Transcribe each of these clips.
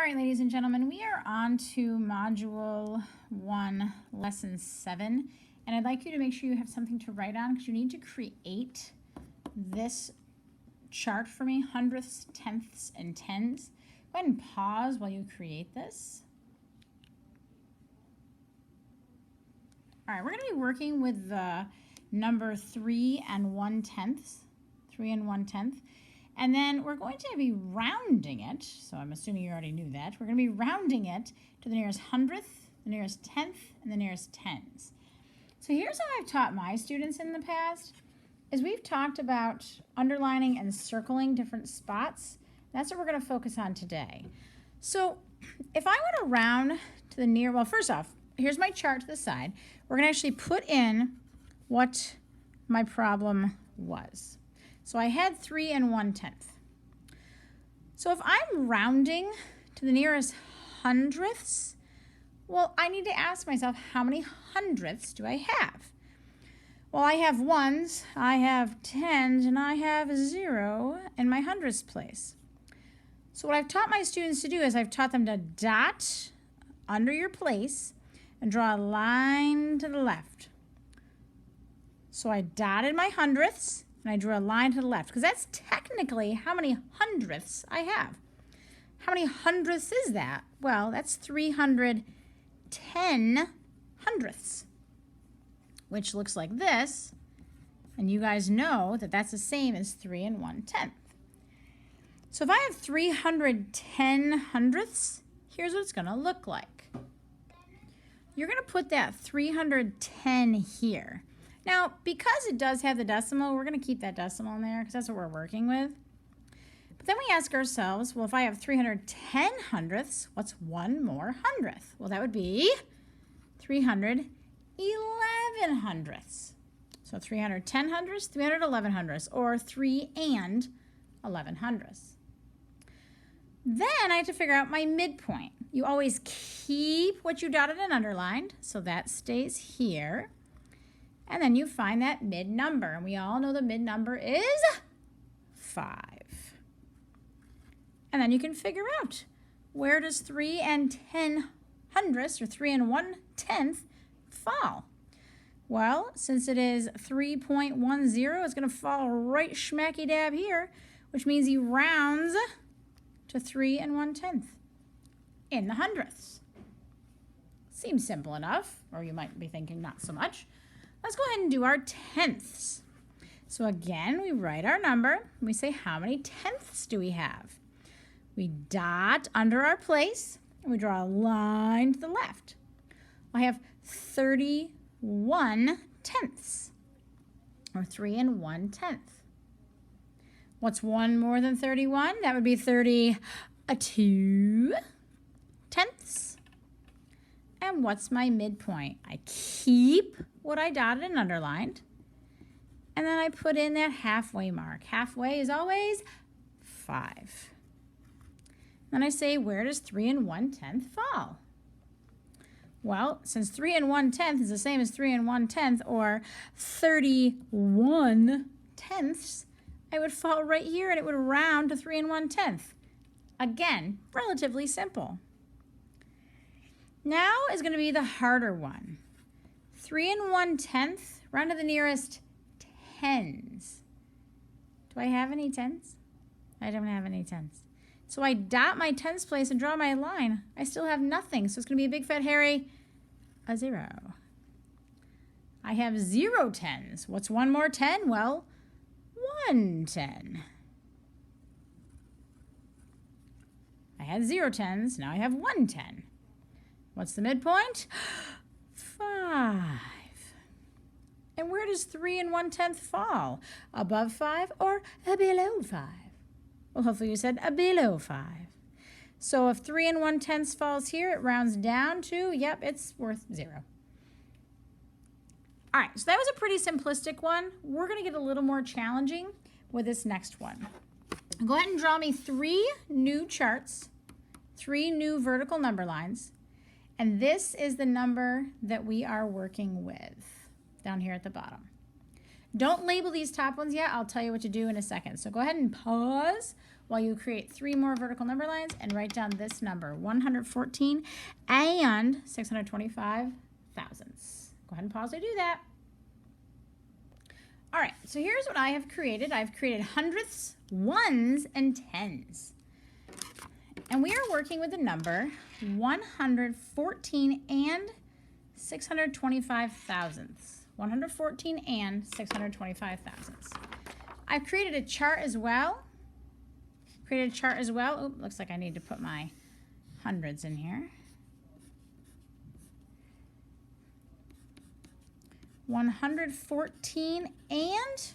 right, ladies and gentlemen, we are on to Module 1, Lesson 7. And I'd like you to make sure you have something to write on because you need to create this chart for me, hundredths, tenths, and tens. Go ahead and pause while you create this. All right, we're going to be working with the number 3 and 1/10, 3 and 1/10. And then we're going to be rounding it, so I'm assuming you already knew that. We're going to be rounding it to the nearest hundredth, the nearest tenth, and the nearest tens. So here's how I've taught my students in the past, is we've talked about underlining and circling different spots. That's what we're going to focus on today. So if I were to round to the near, well, first off, here's my chart to the side. We're going to actually put in what my problem was. So I had 3 and 1/10. So if I'm rounding to the nearest hundredths, well, I need to ask myself, how many hundredths do I have? Well, I have ones, I have tens, and I have 0 in my hundredths place. So what I've taught my students to do is I've taught them to dot under your place and draw a line to the left. So I dotted my hundredths, and I drew a line to the left, because that's technically how many hundredths I have. How many hundredths is that? Well, that's 310 hundredths, which looks like this. And you guys know that that's the same as 3 and 1/10. So if I have 310 hundredths, here's what it's going to look like. You're going to put that 310 here. Now, because it does have the decimal, we're going to keep that decimal in there because that's what we're working with. But then we ask ourselves, well, if I have 310 hundredths, what's one more hundredth? Well, that would be 311 hundredths. So 310 hundredths, 311 hundredths, or 3 and 11 hundredths. Then I have to figure out my midpoint. You always keep what you dotted and underlined, so that stays here. And then you find that mid number. And we all know the mid number is 5. And then you can figure out, where does 3 and 10 hundredths, or 3 and 1/10 fall? Well, since it is 3.10, it's going to fall right schmacky dab here, which means he rounds to 3 and 1/10 in the hundredths. Seems simple enough, or you might be thinking not so much. Let's go ahead and do our tenths. So again, we write our number, and we say, how many tenths do we have? We dot under our place, and we draw a line to the left. I have 31 tenths, or 3 and 1/10. What's one more than 31? That would be 32 tenths. And what's my midpoint? I keep what I dotted and underlined, and then I put in that halfway mark. Halfway is always 5. Then I say, where does 3 and 1/10 fall? Well, since 3 and 1/10 is the same as 3 and 1/10, or 31 tenths, I would fall right here, and it would round to 3 and 1/10. Again, relatively simple. Now is going to be the harder one. 3 and 1/10, round to the nearest tens. Do I have any tens? I don't have any tens. So I dot my tens place and draw my line. I still have nothing, so it's going to be a big fat hairy 0. I have 0 tens. What's one more 10? Well, 1/10. I had 0 tens, now I have 1/10. What's the midpoint? 5. And where does 3 and 1/10 fall? Above 5 or below 5? Well, hopefully you said below 5. So if 3 and 1/10 falls here, it rounds down to, yep, it's worth 0. All right, so that was a pretty simplistic one. We're going to get a little more challenging with this next one. Go ahead and draw me 3 new charts, 3 new vertical number lines. And this is the number that we are working with down here at the bottom. Don't label these top ones yet. I'll tell you what to do in a second. So go ahead and pause while you create 3 more vertical number lines and write down this number, 114 and 625 thousandths. Go ahead and pause to do that. All right, so here's what I have created. I've created hundredths, ones, and tens. And we are working with the number 114 and 625 thousandths. 114 and 625 thousandths. I've created a chart as well. Oh, looks like I need to put my hundreds in here. 114 and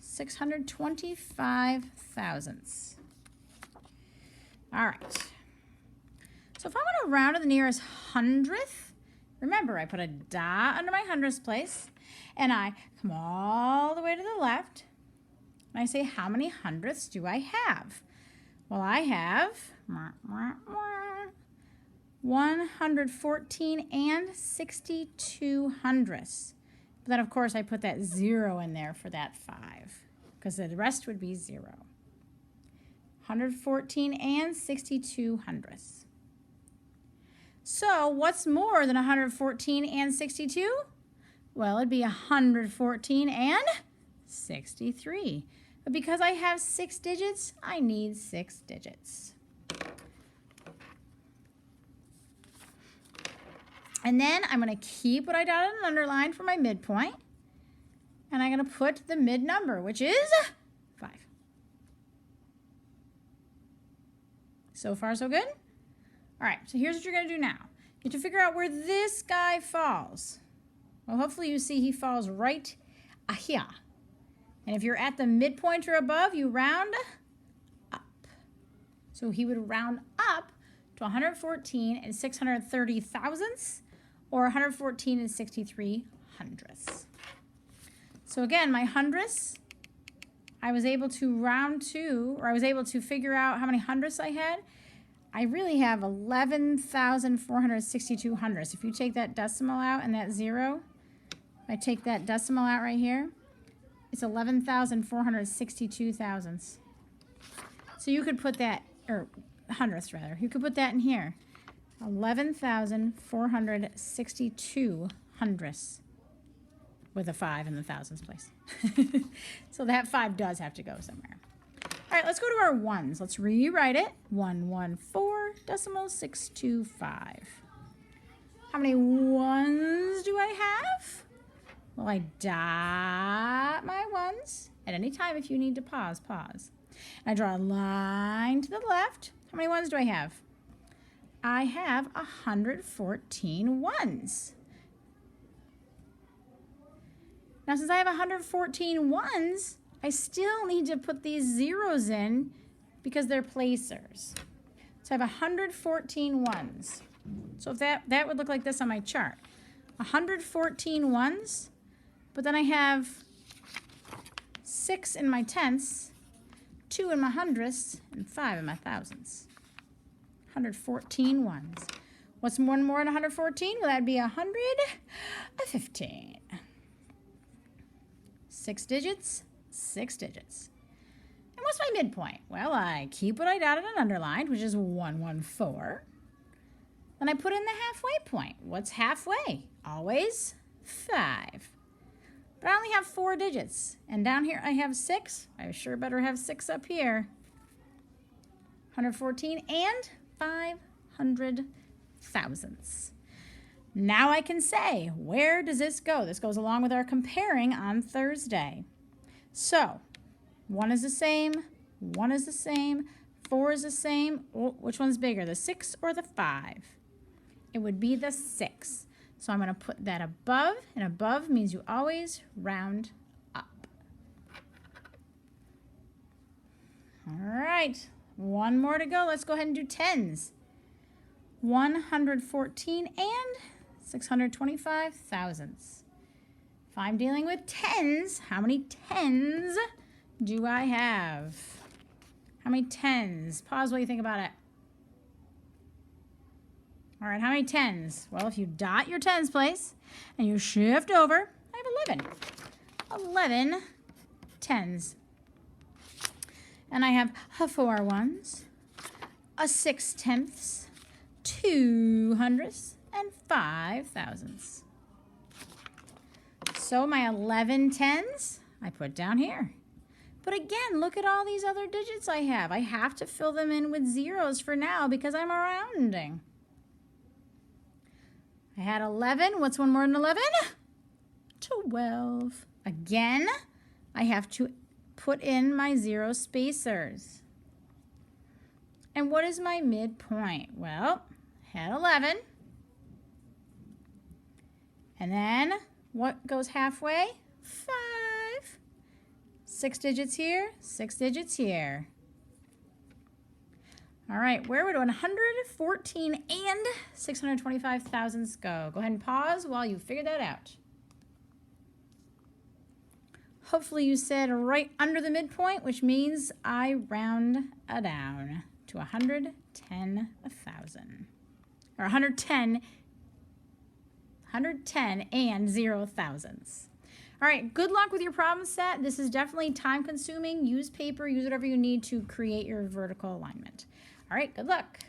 625 thousandths. All right. So if I want to round to the nearest hundredth, remember I put a dot under my hundredths place, and I come all the way to the left, and I say, how many hundredths do I have? Well, I have 114 and 62 hundredths. But then, of course, I put that 0 in there for that 5, because the rest would be 0. 114 and 62 hundredths. So what's more than 114 and 62? Well, it'd be 114 and 63. But because I have 6 digits, I need 6 digits. And then I'm going to keep what I dotted and underlined for my midpoint. And I'm going to put the mid number, which is 5. So far, so good? All right, so here's what you're going to do now. You have to figure out where this guy falls. Well, hopefully you see he falls right here. And if you're at the midpoint or above, you round up. So he would round up to 114 and 630 thousandths, or 114 and 63 hundredths. So again, my hundredths, I was able to round to, or I was able to figure out how many hundredths I had. I really have 11,462 hundredths. If you take that decimal out and that 0, I take that decimal out right here, it's 11,462 thousandths. So you could put that, or hundredths rather, you could put that in here. 11,462 hundredths with a 5 in the thousandths place. So that 5 does have to go somewhere. All right, let's go to our ones. Let's rewrite it. 114.625. How many ones do I have? Well, I dot my ones. At any time, if you need to pause, pause. And I draw a line to the left. How many ones do I have? I have 114 ones. Now, since I have 114 ones, I still need to put these zeros in because they're placers. So I have 114 ones. So if that would look like this on my chart. 114 ones, but then I have 6 in my tenths, 2 in my hundredths, and 5 in my thousandths. 114 ones. What's one more than 114? Well, that'd be 115. 6 digits, 6 digits. And what's my midpoint? Well, I keep what I dotted and underlined, which is 114. Then I put in the halfway point. What's halfway? Always 5. But I only have 4 digits. And down here I have 6. I sure better have 6 up here. 114 and 500 thousandths. Now I can say, where does this go? This goes along with our comparing on Thursday. So, 1 is the same, 1 is the same, 4 is the same. Oh, which one's bigger, the 6 or the 5? It would be the 6. So I'm going to put that above, and above means you always round up. All right, one more to go. Let's go ahead and do tens. 114 and 625 thousandths. If I'm dealing with tens, how many tens do I have? How many tens? Pause while you think about it. All right, how many tens? Well, if you dot your tens place and you shift over, I have 11. 11 tens. and I have 4 ones, a 6 tenths, 2 hundredths, and 5 thousandths. So my 11 tens I put down here. But again, look at all these other digits I have. I have to fill them in with zeros for now because I'm rounding. I had 11. What's one more than 11? 12. Again, I have to put in my 0 spacers. And what is my midpoint? Well, I had 11. And then what goes halfway? 5. 6 digits here, 6 digits here. All right, where would 114 and 625 thousandths go? Go ahead and pause while you figure that out. Hopefully you said right under the midpoint, which means I round down to 110,000. Or 110 and 0 thousandths. All right, good luck with your problem set. This is definitely time consuming. Use paper, use whatever you need to create your vertical alignment. All right, good luck.